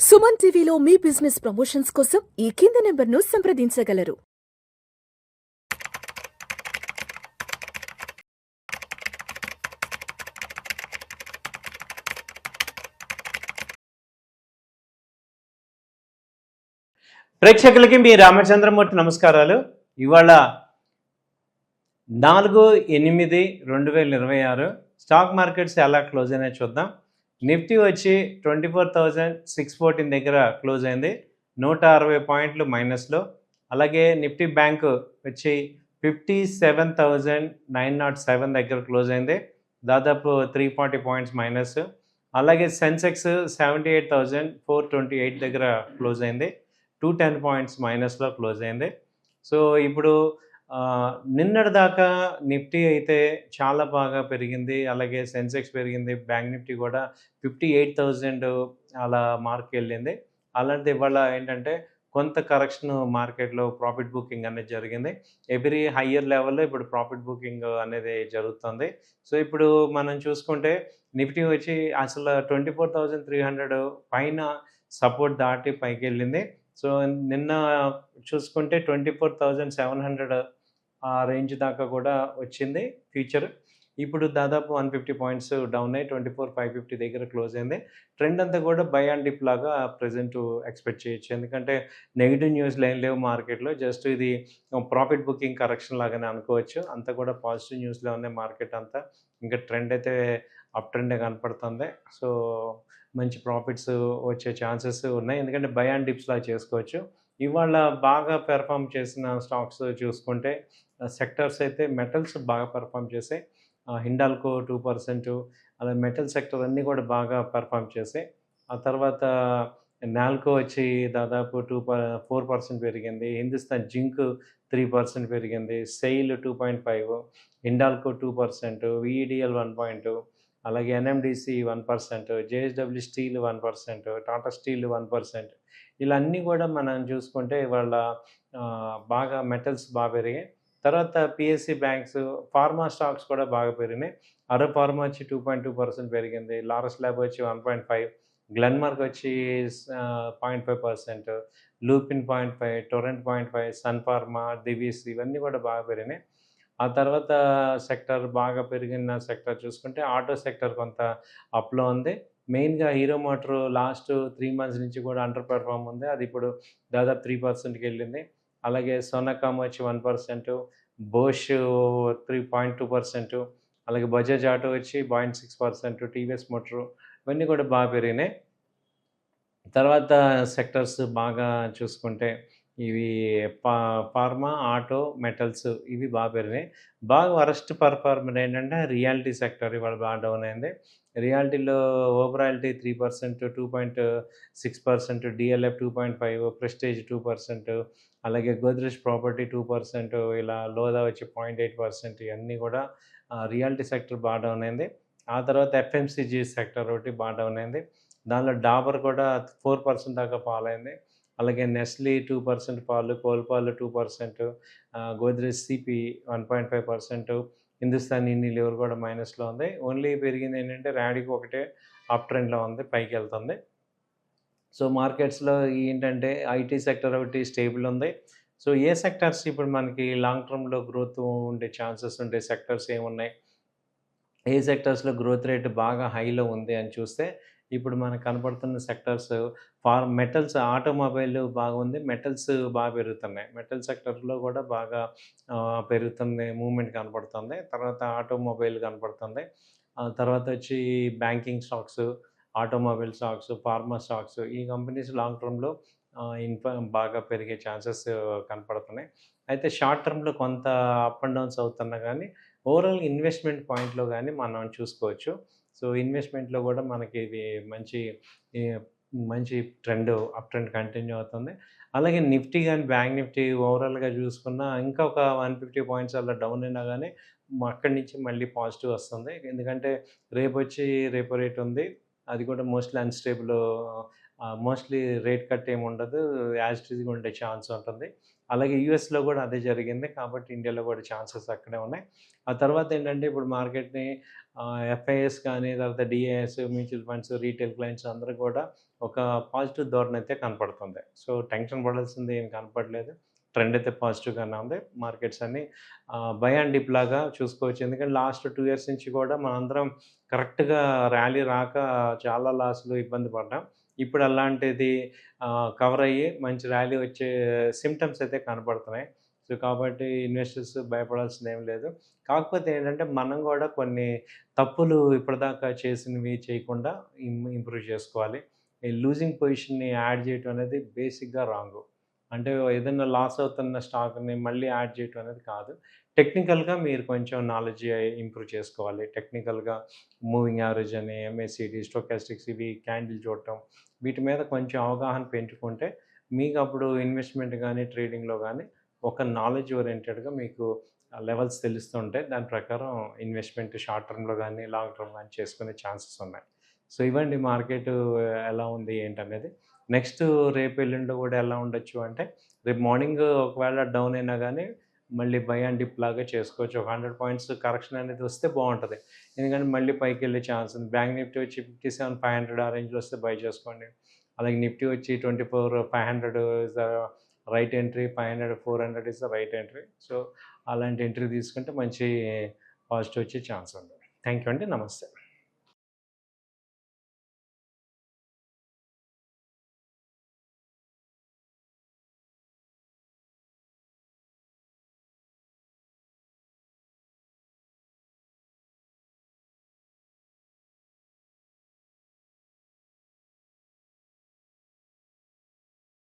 సుమన్ టీవీలో మీ business promotions కోసం ఈ కింది నెంబర్ను సంప్రదించగలరు. ప్రేక్షకులకి మీ రామచంద్రమూర్తి నమస్కారాలు. ఇవాళ 4/8/2026 స్టాక్ మార్కెట్స్ ఎలా క్లోజ్ అయినాయో చూద్దాం. నిఫ్టీ వచ్చి 24,614 దగ్గర క్లోజ్ అయింది, 160 పాయింట్లు మైనస్లో. అలాగే నిఫ్టీ బ్యాంక్ వచ్చి 57,907 దగ్గర క్లోజ్ అయింది, దాదాపు 340 పాయింట్స్ మైనస్. అలాగే సెన్సెక్స్ 78,428 దగ్గర క్లోజ్ అయింది, 210 పాయింట్స్ మైనస్లో క్లోజ్ అయింది. సో ఇప్పుడు నిన్నటి దాకా నిఫ్టీ అయితే చాలా బాగా పెరిగింది, అలాగే సెన్సెక్స్ పెరిగింది, బ్యాంక్ నిఫ్టీ కూడా 58,000 అలా మార్క్ వెళ్ళింది. అలాంటిది ఇవాళ ఏంటంటే కొంత కరెక్షన్ మార్కెట్లో ప్రాఫిట్ బుకింగ్ అనేది జరిగింది. ఎవ్రీ హయ్యర్ లెవెల్లో ఇప్పుడు ప్రాఫిట్ బుకింగ్ అనేది జరుగుతుంది. సో ఇప్పుడు మనం చూసుకుంటే నిఫ్టీ వచ్చి అసలు 24,300 పైన సపోర్ట్ దాటి పైకి వెళ్ళింది. సో నిన్న చూసుకుంటే 24,700 ఆ రేంజ్ దాకా కూడా వచ్చింది ఫ్యూచర్. ఇప్పుడు దాదాపు 150 పాయింట్స్ డౌన్ అయ్యి 24,550 దగ్గర క్లోజ్ అయింది. ట్రెండ్ అంతా కూడా బై అండ్ డిప్ లాగా ప్రజెంట్ ఎక్స్పెక్ట్ చేయొచ్చు, ఎందుకంటే నెగిటివ్ న్యూస్లు ఏం లేవు మార్కెట్లో. జస్ట్ ఇది ప్రాఫిట్ బుకింగ్ కరెక్షన్ లాగానే అనుకోవచ్చు. అంతా కూడా పాజిటివ్ న్యూస్లో ఉన్నాయి మార్కెట్ అంతా. ఇంకా ట్రెండ్ అయితే అప్ ట్రెండే కనపడుతుంది. సో మంచి ప్రాఫిట్స్ వచ్చే ఛాన్సెస్ ఉన్నాయి, ఎందుకంటే బై అండ్ డిప్స్ లాగా చేసుకోవచ్చు. ఇవాళ బాగా పెర్ఫామ్ చేసిన స్టాక్స్ చూసుకుంటే సెక్టర్స్ అయితే మెటల్స్ బాగా పెర్ఫామ్ చేసాయి. హిండాల్కో 2%, అలా మెటల్ సెక్టర్ అన్నీ కూడా బాగా పెర్ఫామ్ చేసాయి. ఆ తర్వాత నాల్కో వచ్చి దాదాపు 4% పెరిగింది, హిందుస్థాన్ జింక్ 3% పెరిగింది, సెయిల్ 2.5, హిండాల్కో 2%, విఈడిఎల్ 1%, అలాగే NMDC 1%, JSW steel 1%, Tata steel 1%. ఇలా అన్నీ కూడా మనం చూసుకుంటే ఇవాళ బాగా మెటల్స్ బాగా పెరిగాయి. తర్వాత పిఎస్సి బ్యాంక్స్, ఫార్మా స్టాక్స్ కూడా బాగా పెరిగినాయి. అరో ఫార్మా వచ్చి 2.2% పెరిగింది, లారస్ ల్యాబ్ వచ్చి 1.5, గ్లెన్మార్క్ వచ్చి 0.5%, లూపిన్ 0.5, టొరెంట్ 0.5, సన్ ఫార్మా, దివీస్ ఇవన్నీ కూడా బాగా పెరిగినాయి. ఆ తర్వాత సెక్టర్ బాగా పెరిగిన సెక్టర్ చూసుకుంటే ఆటో సెక్టర్ కొంత అప్లో ఉంది. మెయిన్గా హీరో మోటార్ లాస్ట్ 3 మంత్స్ నుంచి కూడా అండర్ పెర్ఫామ్ ఉంది, అది ఇప్పుడు దాదాపు 3%కి వెళ్ళింది. అలాగే సోనాకామ్ వచ్చి 1%, బోష్ 3.2%, అలాగే బజాజ్ ఆటో వచ్చి 0.6%, టీవీఎస్ మోటార్ ఇవన్నీ కూడా బాగా పెరిగినాయి. తర్వాత సెక్టర్స్ బాగా చూసుకుంటే ఇవి ఫార్మా, ఆటో, మెటల్స్ ఇవి బాగా పెరిగినాయి. బాగా వరస్ట్ పర్ఫార్మర్ ఏంటంటే రియాలిటీ సెక్టర్ ఇవాళ బాగా డౌన్ అయింది. రియాలిటీలో ఓవరాలిటీ 3%, 2.6%, డిఎల్ఎఫ్ 2.5, ప్రెస్టేజ్ 2%, అలాగే గోద్రేజ్ ప్రాపర్టీ 2%, ఇలా లోదా వచ్చి 0.8%. ఇవన్నీ కూడా రియాలిటీ సెక్టర్ బాగా డౌన్ అయింది. ఆ తర్వాత ఎఫ్ఎంసీజీ సెక్టర్ ఒకటి బాగా డౌన్ అయింది. దానిలో డాబర్ కూడా 4% దాకా ఫాల్ అయింది. అలాగే నెస్లీ 2% పాలు, కోల్పాలు 2%, గోద్రేజ్ సిపి 1.5%, హిందుస్థాన్ యూనిలీవర్ కూడా మైనస్లో ఉంది. ఓన్లీ పెరిగింది ఏంటంటే ర్యాడికో ఒకటే అప్ ట్రెండ్లో ఉంది, పైకి వెళ్తుంది. సో మార్కెట్స్లో ఏంటంటే ఐటీ సెక్టర్ ఒకటి స్టేబుల్ ఉంది. సో ఏ సెక్టర్స్ ఇప్పుడు మనకి లాంగ్ టర్మ్లో గ్రోత్ ఉండే ఛాన్సెస్ ఉండే సెక్టర్స్ ఏమున్నాయి, ఏ సెక్టర్స్లో గ్రోత్ రేట్ బాగా హైలో ఉంది అని చూస్తే ఇప్పుడు మనకు కనపడుతున్న సెక్టర్స్ మెటల్స్, ఆటోమొబైల్ బాగుంది, మెటల్స్ బాగా పెరుగుతున్నాయి. మెటల్ సెక్టర్లో కూడా బాగా పెరుగుతుంది, మూవ్మెంట్ కనపడుతుంది. తర్వాత ఆటోమొబైల్ కనపడుతుంది. తర్వాత వచ్చి banking stocks, automobile stocks, pharma stocks, ఈ కంపెనీస్ లాంగ్ టర్మ్లో బాగా పెరిగే ఛాన్సెస్ కనపడుతున్నాయి. అయితే షార్ట్ టర్మ్లో కొంత అప్ అండ్ డౌన్స్ అవుతున్నా కానీ ఓవరాల్ ఇన్వెస్ట్మెంట్ పాయింట్లో కానీ మనం చూసుకోవచ్చు. సో ఇన్వెస్ట్మెంట్లో కూడా మనకి ఇది మంచి ట్రెండ్, అప్ ట్రెండ్ కంటిన్యూ అవుతుంది. అలాగే నిఫ్టీ కానీ బ్యాంక్ నిఫ్టీ ఓవరాల్గా చూసుకున్నా ఇంకా ఒక 150 పాయింట్స్ అలా డౌన్ అయినా కానీ అక్కడి నుంచి మళ్ళీ పాజిటివ్ వస్తుంది. ఎందుకంటే రేపో రేట్ ఉంది, అది కూడా mostly unstable, mostly rate cut ఏమి ఉండదు, యాజ్ ఇట్ ఈజ్గా ఉండే ఛాన్స్ ఉంటుంది. అలాగే యూఎస్లో కూడా అదే జరిగింది, కాబట్టి ఇండియాలో కూడా ఛాన్సెస్ అక్కడే ఉన్నాయి. ఆ తర్వాత ఏంటంటే ఇప్పుడు మార్కెట్ని ఎఫ్ఐఎస్ కానీ, తర్వాత DIIs, mutual funds, retail clients అందరూ కూడా ఒక పాజిటివ్ ధోరణి అయితే కనపడుతుంది. సో, టెన్షన్ పడాల్సింది ఏం కనపడలేదు. ట్రెండ్ అయితే పాజిటివ్‌గానే ఉంది. మార్కెట్స్ అన్నీ బై అండ్ డిప్ లాగా చూసుకోవచ్చు. ఎందుకంటే లాస్ట్ 2 ఇయర్స్ నుంచి కూడా మనందరం కరెక్ట్‌గా ర్యాలీ రాక చాలా లాస్‌లో ఇబ్బంది పడ్డాం. ఇప్పుడు అలాంటిది కవర్ అయ్యి మంచి ర్యాలీ వచ్చే సింప్టమ్స్ అయితే కనపడుతున్నాయి. సో, కాబట్టి ఇన్వెస్టర్స్ భయపడాల్సిందేం లేదు. కాకపోతే ఏంటంటే, మనం గూడా కొన్ని తప్పులు ఇప్పటిదాకా చేసినవి చేయకుండా ఇంప్రూవ్ చేసుకోవాలి. ఈ లూజింగ్ పొజిషన్‌ని యాడ్ చేయటం అనేది బేసిక్‌గా రాంగు. అంటే ఏదన్నా లాస్ అవుతున్న స్టాక్‌ని మళ్ళీ యాడ్ చేయటం అనేది కాదు. టెక్నికల్‌గా మీరు కొంచెం నాలెడ్జ్ ఇంప్రూవ్ చేసుకోవాలి. టెక్నికల్‌గా మూవింగ్ యావరేజ్ అని, ఎంఏసీడీ, స్టోకాస్టిక్స్ ఇవి క్యాండిల్ చూడటం, వీటి మీద కొంచెం అవగాహన పెంచుకుంటే మీకప్పుడు ఇన్వెస్ట్‌మెంట్ గానీ, ట్రేడింగ్‌లో గానీ ఒక నాలెడ్జ్ ఓరియెంటెడ్‌గా మీకు లెవెల్స్ తెలుస్తూ ఉంటాయి. దాని ప్రకారం ఇన్వెస్ట్‌మెంట్ షార్ట్ టర్మ్‌లో గానీ, లాంగ్ టర్మ్ గానీ చేసుకునే ఛాన్సెస్ ఉన్నాయి. సో, ఇవండి మార్కెటు ఎలా ఉంది ఏంటనేది. నెక్స్ట్ రేపు ఎల్లుండి గూడా ఎలా ఉండొచ్చు అంటే, రేపు మార్నింగ్ ఒకవేళ డౌన్ అయినా గానీ, మళ్ళీ బై అండ్ డిప్ లాగా చేసుకోవచ్చు. ఒక 100 పాయింట్స్ కరెక్షన్ అనేది వస్తే బావుంటది. ఎందుకంటే మళ్ళీ పైకెళ్ళే ఛాన్స్ ఉంది. బ్యాంక్ నిఫ్టీ వచ్చి 57,500 ఆ రేంజ్‌లో వస్తే బై చేసుకోండి. అలాగే నిఫ్టీ వచ్చి 24,500 is the right entry, 500, 400 is the right entry. So, అలాంటి ఎంట్రీ తీసుకుంటే మంచి పాజిటివ్ వచ్చే ఛాన్స్ ఉంది. థాంక్ యూ అండి. నమస్తే.